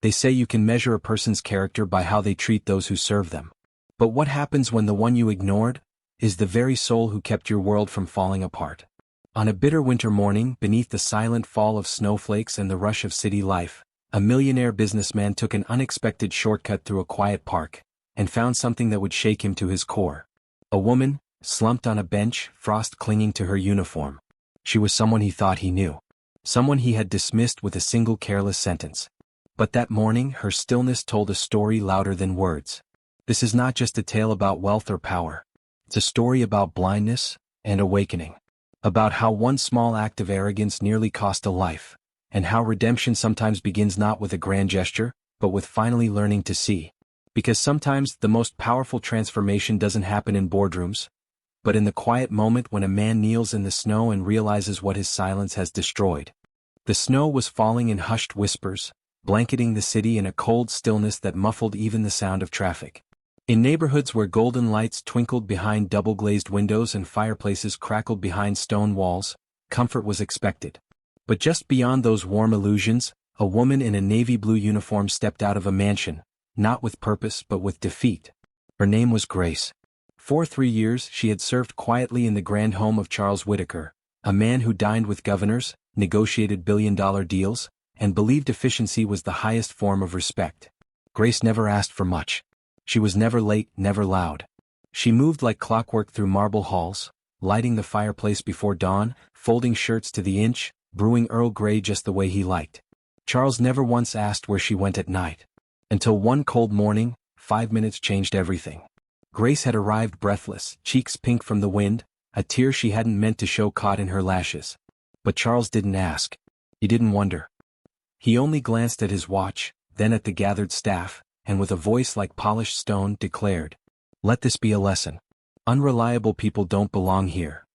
They say you can measure a person's character by how they treat those who serve them. But what happens when the one you ignored is the very soul who kept your world from falling apart? On a bitter winter morning, beneath the silent fall of snowflakes and the rush of city life, a millionaire businessman took an unexpected shortcut through a quiet park and found something that would shake him to his core. A woman, slumped on a bench, frost clinging to her uniform. She was someone he thought he knew. Someone he had dismissed with a single careless sentence. But that morning, her stillness told a story louder than words. This is not just a tale about wealth or power. It's a story about blindness and awakening. About how one small act of arrogance nearly cost a life, and how redemption sometimes begins not with a grand gesture, but with finally learning to see. Because sometimes the most powerful transformation doesn't happen in boardrooms, but in the quiet moment when a man kneels in the snow and realizes what his silence has destroyed. The snow was falling in hushed whispers, blanketing the city in a cold stillness that muffled even the sound of traffic. In neighborhoods where golden lights twinkled behind double-glazed windows and fireplaces crackled behind stone walls, comfort was expected. But just beyond those warm illusions, a woman in a navy blue uniform stepped out of a mansion, not with purpose but with defeat. Her name was Grace. For 3 years she had served quietly in the grand home of Charles Whitaker, a man who dined with governors, negotiated billion-dollar deals, and believed efficiency was the highest form of respect. Grace never asked for much. She was never late, never loud. She moved like clockwork through marble halls, lighting the fireplace before dawn, folding shirts to the inch, brewing Earl Grey just the way he liked. Charles never once asked where she went at night. Until one cold morning, 5 minutes changed everything. Grace had arrived breathless, cheeks pink from the wind, a tear she hadn't meant to show caught in her lashes. But Charles didn't ask. He didn't wonder. He only glanced at his watch, then at the gathered staff, and with a voice like polished stone declared, "Let this be a lesson. Unreliable people don't belong here."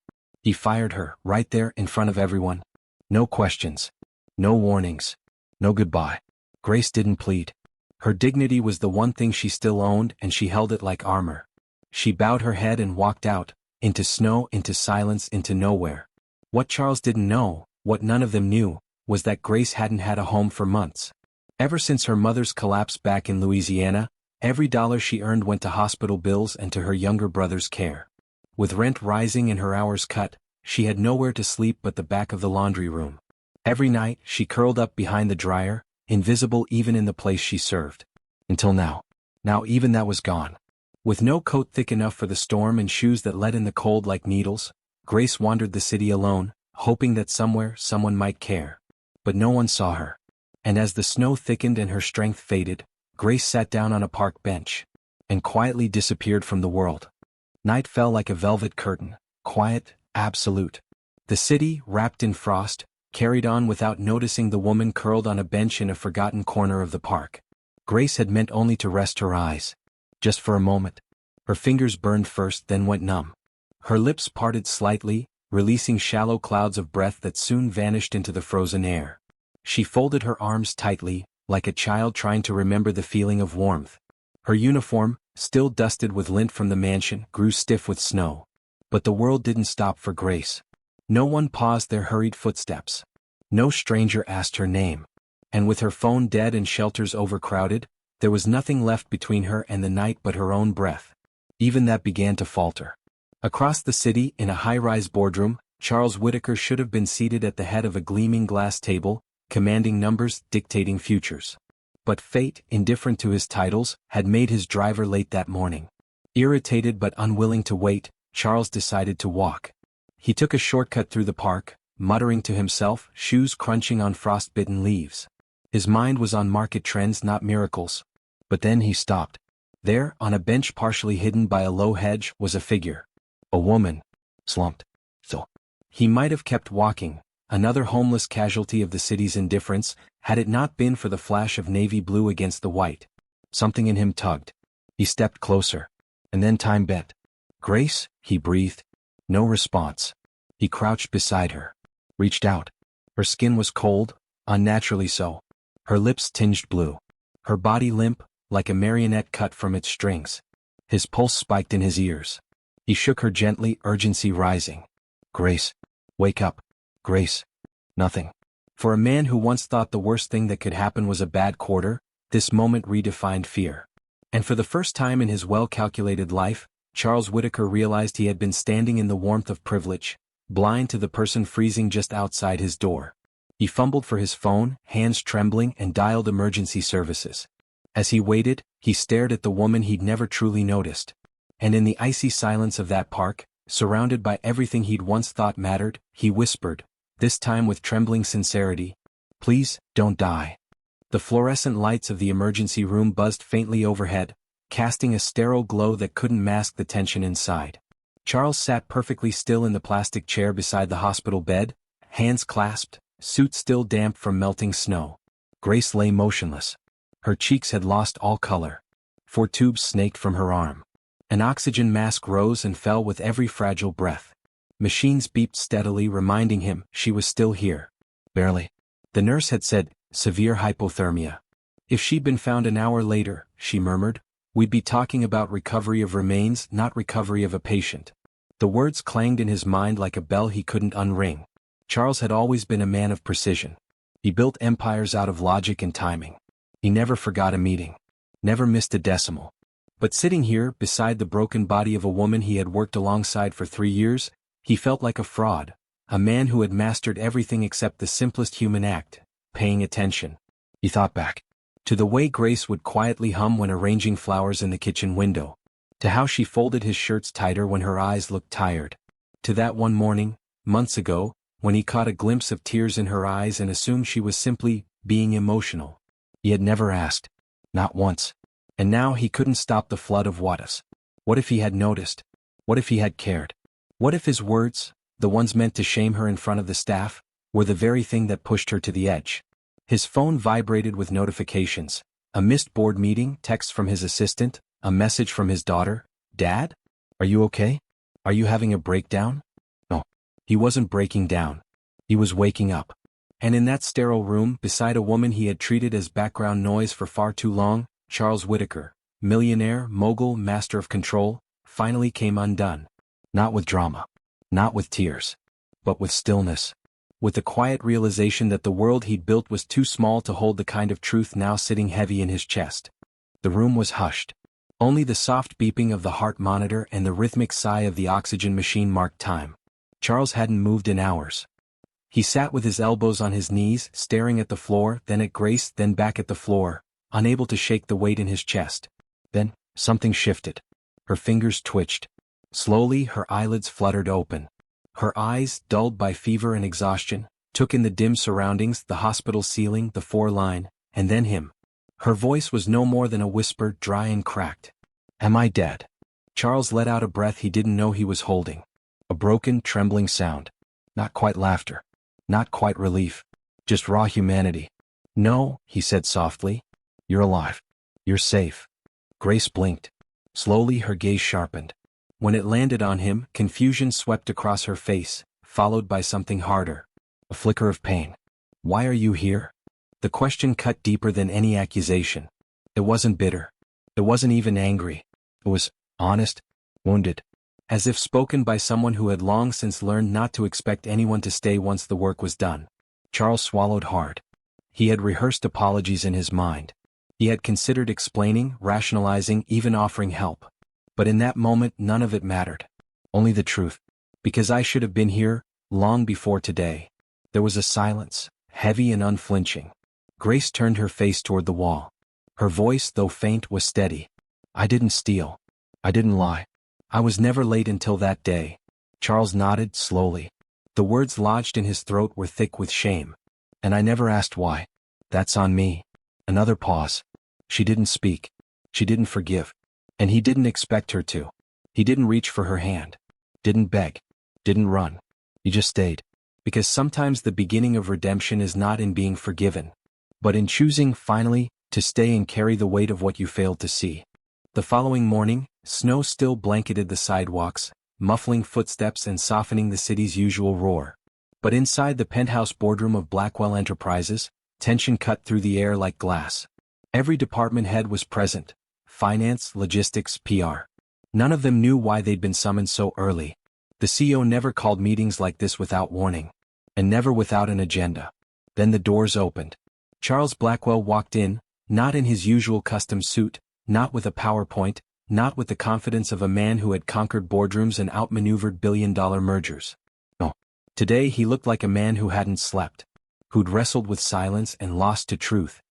He fired her, right there in front of everyone. No questions. No warnings. No goodbye. Grace didn't plead. Her dignity was the one thing she still owned, and she held it like armor. She bowed her head and walked out, into snow, into silence, into nowhere. What Charles didn't know, what none of them knew, was that Grace hadn't had a home for months. Ever since her mother's collapse back in Louisiana, every dollar she earned went to hospital bills and to her younger brother's care. With rent rising and her hours cut, she had nowhere to sleep but the back of the laundry room. Every night, she curled up behind the dryer, invisible even in the place she served. Until now. Now even that was gone. With no coat thick enough for the storm and shoes that let in the cold like needles, Grace wandered the city alone, hoping that somewhere someone might care. But no one saw her. And as the snow thickened and her strength faded, Grace sat down on a park bench and quietly disappeared from the world. Night fell like a velvet curtain, quiet, absolute. The city, wrapped in frost, carried on without noticing the woman curled on a bench in a forgotten corner of the park. Grace had meant only to rest her eyes. Just for a moment. Her fingers burned first, then went numb. Her lips parted slightly, releasing shallow clouds of breath that soon vanished into the frozen air. She folded her arms tightly, like a child trying to remember the feeling of warmth. Her uniform, still dusted with lint from the mansion, grew stiff with snow. But the world didn't stop for Grace. No one paused their hurried footsteps. No stranger asked her name. And with her phone dead and shelters overcrowded, there was nothing left between her and the night but her own breath. Even that began to falter. Across the city, in a high-rise boardroom, Charles Whitaker should have been seated at the head of a gleaming glass table, commanding numbers, dictating futures. But fate, indifferent to his titles, had made his driver late that morning. Irritated but unwilling to wait, Charles decided to walk. He took a shortcut through the park, muttering to himself, shoes crunching on frost-bitten leaves. His mind was on market trends, not miracles. But then he stopped. There, on a bench partially hidden by a low hedge, was a figure. A woman. Slumped. So. He might have kept walking, another homeless casualty of the city's indifference, had it not been for the flash of navy blue against the white. Something in him tugged. He stepped closer. And then time bent. "Grace?" he breathed. No response. He crouched beside her. Reached out. Her skin was cold, unnaturally so. Her lips tinged blue. Her body limp, like a marionette cut from its strings. His pulse spiked in his ears. He shook her gently, urgency rising. "Grace. Wake up. Grace." Nothing. For a man who once thought the worst thing that could happen was a bad quarter, This moment redefined fear. And for the first time in his well-calculated life, Charles Whittaker realized he had been standing in the warmth of privilege, blind to the person freezing just outside his door. He fumbled for his phone, hands trembling, and dialed emergency services. As he waited, he stared at the woman he'd never truly noticed. And in the icy silence of that park, surrounded by everything he'd once thought mattered, he whispered, this time with trembling sincerity, "Please, don't die." The fluorescent lights of the emergency room buzzed faintly overhead, casting a sterile glow that couldn't mask the tension inside. Charles sat perfectly still in the plastic chair beside the hospital bed, hands clasped, suit still damp from melting snow. Grace lay motionless. Her cheeks had lost all color. 4 tubes snaked from her arm. An oxygen mask rose and fell with every fragile breath. Machines beeped steadily, reminding him she was still here. Barely. The nurse had said, severe hypothermia. If she'd been found an hour later, she murmured, we'd be talking about recovery of remains, not recovery of a patient. The words clanged in his mind like a bell he couldn't unring. Charles had always been a man of precision. He built empires out of logic and timing. He never forgot a meeting. Never missed a decimal. But sitting here, beside the broken body of a woman he had worked alongside for 3 years, he felt like a fraud, a man who had mastered everything except the simplest human act, paying attention. He thought back to the way Grace would quietly hum when arranging flowers in the kitchen window, to how she folded his shirts tighter when her eyes looked tired, to that one morning, months ago, when he caught a glimpse of tears in her eyes and assumed she was simply being emotional. He had never asked, not once. And now he couldn't stop the flood of what-ifs. What if he had noticed? What if he had cared? What if his words, the ones meant to shame her in front of the staff, were the very thing that pushed her to the edge? His phone vibrated with notifications. A missed board meeting, text from his assistant, a message from his daughter. Dad? Are you okay? Are you having a breakdown? No. He wasn't breaking down. He was waking up. And in that sterile room, beside a woman he had treated as background noise for far too long, Charles Whittaker, millionaire, mogul, master of control, finally came undone. Not with drama. Not with tears. But with stillness. With the quiet realization that the world he'd built was too small to hold the kind of truth now sitting heavy in his chest. The room was hushed. Only the soft beeping of the heart monitor and the rhythmic sigh of the oxygen machine marked time. Charles hadn't moved in hours. He sat with his elbows on his knees, staring at the floor, then at Grace, then back at the floor, unable to shake the weight in his chest. Then, something shifted. Her fingers twitched. Slowly, her eyelids fluttered open. Her eyes, dulled by fever and exhaustion, took in the dim surroundings, the hospital ceiling, the 4-line, and then him. Her voice was no more than a whisper, dry and cracked. Am I dead? Charles let out a breath he didn't know he was holding. A broken, trembling sound. Not quite laughter. Not quite relief. Just raw humanity. No, he said softly. You're alive. You're safe. Grace blinked. Slowly her gaze sharpened. When it landed on him, confusion swept across her face, followed by something harder. A flicker of pain. Why are you here? The question cut deeper than any accusation. It wasn't bitter. It wasn't even angry. It was honest, wounded. As if spoken by someone who had long since learned not to expect anyone to stay once the work was done. Charles swallowed hard. He had rehearsed apologies in his mind. He had considered explaining, rationalizing, even offering help. But in that moment none of it mattered. Only the truth. Because I should have been here, long before today. There was a silence, heavy and unflinching. Grace turned her face toward the wall. Her voice, though faint, was steady. I didn't steal. I didn't lie. I was never late until that day. Charles nodded slowly. The words lodged in his throat were thick with shame. And I never asked why. That's on me. Another pause. She didn't speak. She didn't forgive. And he didn't expect her to. He didn't reach for her hand. Didn't beg. Didn't run. He just stayed. Because sometimes the beginning of redemption is not in being forgiven, but in choosing, finally, to stay and carry the weight of what you failed to see. The following morning, snow still blanketed the sidewalks, muffling footsteps and softening the city's usual roar. But inside the penthouse boardroom of Blackwell Enterprises, tension cut through the air like glass. Every department head was present. Finance, logistics, PR. None of them knew why they'd been summoned so early. The CEO never called meetings like this without warning. And never without an agenda. Then the doors opened. Charles Blackwell walked in, Not in his usual custom suit, not with a PowerPoint, not with the confidence of a man who had conquered boardrooms and outmaneuvered billion-dollar mergers. No. Today he looked like a man who hadn't slept, who'd wrestled with silence and lost to truth.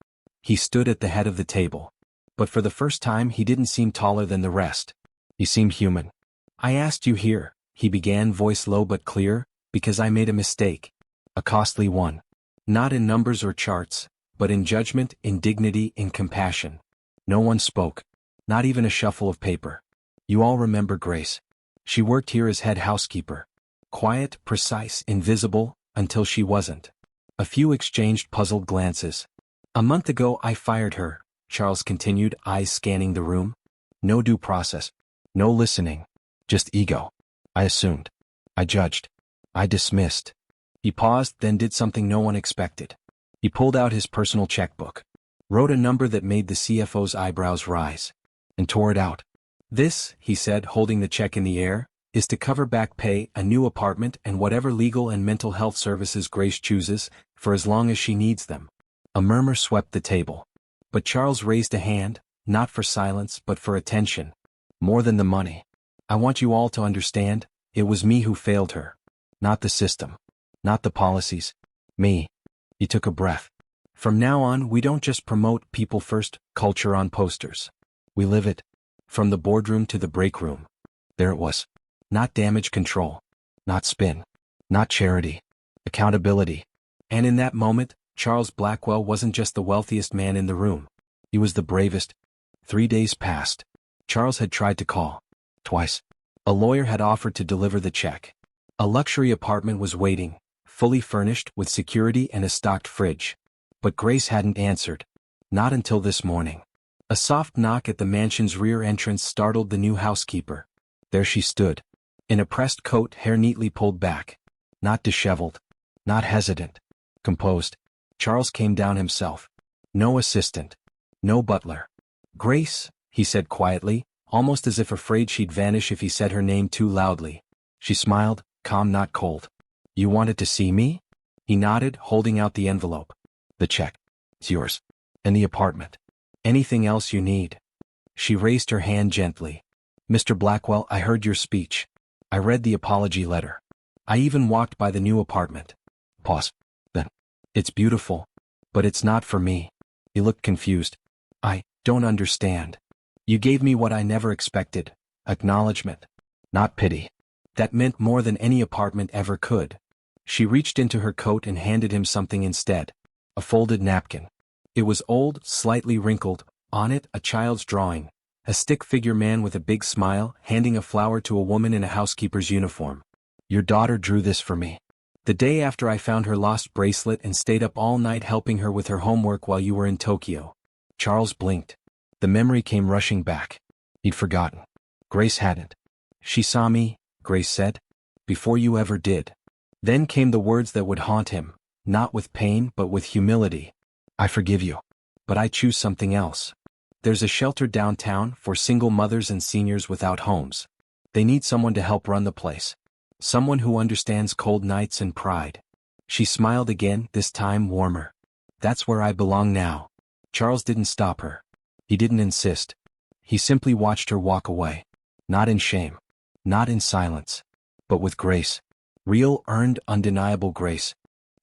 He stood at the head of the table. But for the first time he didn't seem taller than the rest. He seemed human. "I asked you here," he began, voice low but clear, "because I made a mistake. A costly one. Not in numbers or charts, but in judgment, in dignity, in compassion." No one spoke. Not even a shuffle of paper. "You all remember Grace. She worked here as head housekeeper. Quiet, precise, invisible, until she wasn't." A few exchanged puzzled glances. "A month ago I fired her," Charles continued, eyes scanning the room. "No due process. No listening. Just ego. I assumed. I judged. I dismissed." He paused, then did something no one expected. He pulled out his personal checkbook, wrote a number that made the CFO's eyebrows rise, and tore it out. "This," he said, holding the check in the air, "is to cover back pay, a new apartment, and whatever legal and mental health services Grace chooses, for as long as she needs them." A murmur swept the table. But Charles raised a hand, not for silence but for attention. "More than the money. I want you all to understand, it was me who failed her. Not the system. Not the policies. Me." He took a breath. "From now on we don't just promote people first culture on posters. We live it. From the boardroom to the break room." There it was. Not damage control. Not spin. Not charity. Accountability. And in that moment, Charles Blackwell wasn't just the wealthiest man in the room. He was the bravest. 3 days passed. Charles had tried to call. Twice. A lawyer had offered to deliver the check. A luxury apartment was waiting, fully furnished with security and a stocked fridge. But Grace hadn't answered. Not until this morning. A soft knock at the mansion's rear entrance startled the new housekeeper. There she stood. In a pressed coat, hair neatly pulled back. Not disheveled. Not hesitant. Composed. Charles came down himself. No assistant. No butler. "Grace," he said quietly, almost as if afraid she'd vanish if he said her name too loudly. She smiled, calm not cold. "You wanted to see me?" He nodded, holding out the envelope. "The check. It's yours. And the apartment. Anything else you need." She raised her hand gently. "Mr. Blackwell, I heard your speech. I read the apology letter. I even walked by the new apartment." Pause. Then. "It's beautiful. But it's not for me." He looked confused. "I don't understand. You gave me what I never expected. Acknowledgement. Not pity. That meant more than any apartment ever could." She reached into her coat and handed him something instead. A folded napkin. It was old, slightly wrinkled. On it, a child's drawing. A stick-figure man with a big smile, handing a flower to a woman in a housekeeper's uniform. "Your daughter drew this for me. The day after I found her lost bracelet and stayed up all night helping her with her homework while you were in Tokyo." Charles blinked. The memory came rushing back. He'd forgotten. Grace hadn't. "She saw me," Grace said, "before you ever did." Then came the words that would haunt him, not with pain but with humility. "I forgive you. But I choose something else. There's a shelter downtown for single mothers and seniors without homes. They need someone to help run the place. Someone who understands cold nights and pride." She smiled again, this time warmer. "That's where I belong now." Charles didn't stop her. He didn't insist. He simply watched her walk away. Not in shame. Not in silence. But with grace. Real, earned, undeniable grace.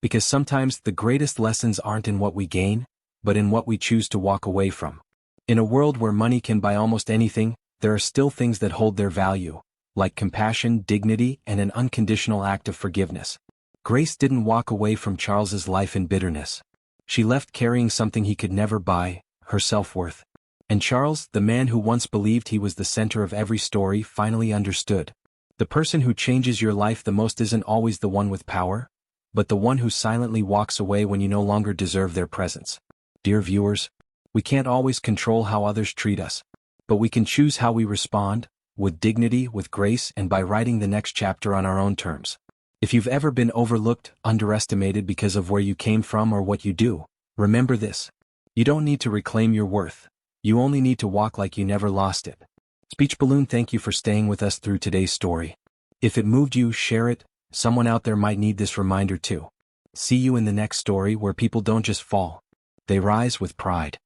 Because sometimes the greatest lessons aren't in what we gain, but in what we choose to walk away from. In a world where money can buy almost anything, there are still things that hold their value, like compassion, dignity, and an unconditional act of forgiveness. Grace didn't walk away from Charles's life in bitterness. She left carrying something he could never buy, her self-worth. And Charles, the man who once believed he was the center of every story, finally understood. The person who changes your life the most isn't always the one with power, but the one who silently walks away when you no longer deserve their presence. Dear viewers, we can't always control how others treat us, but we can choose how we respond, with dignity, with grace, and by writing the next chapter on our own terms. If you've ever been overlooked, underestimated because of where you came from or what you do, remember this. You don't need to reclaim your worth. You only need to walk like you never lost it. Speech Balloon, thank you for staying with us through today's story. If it moved you, share it. Someone out there might need this reminder too. See you in the next story where people don't just fall. They rise with pride.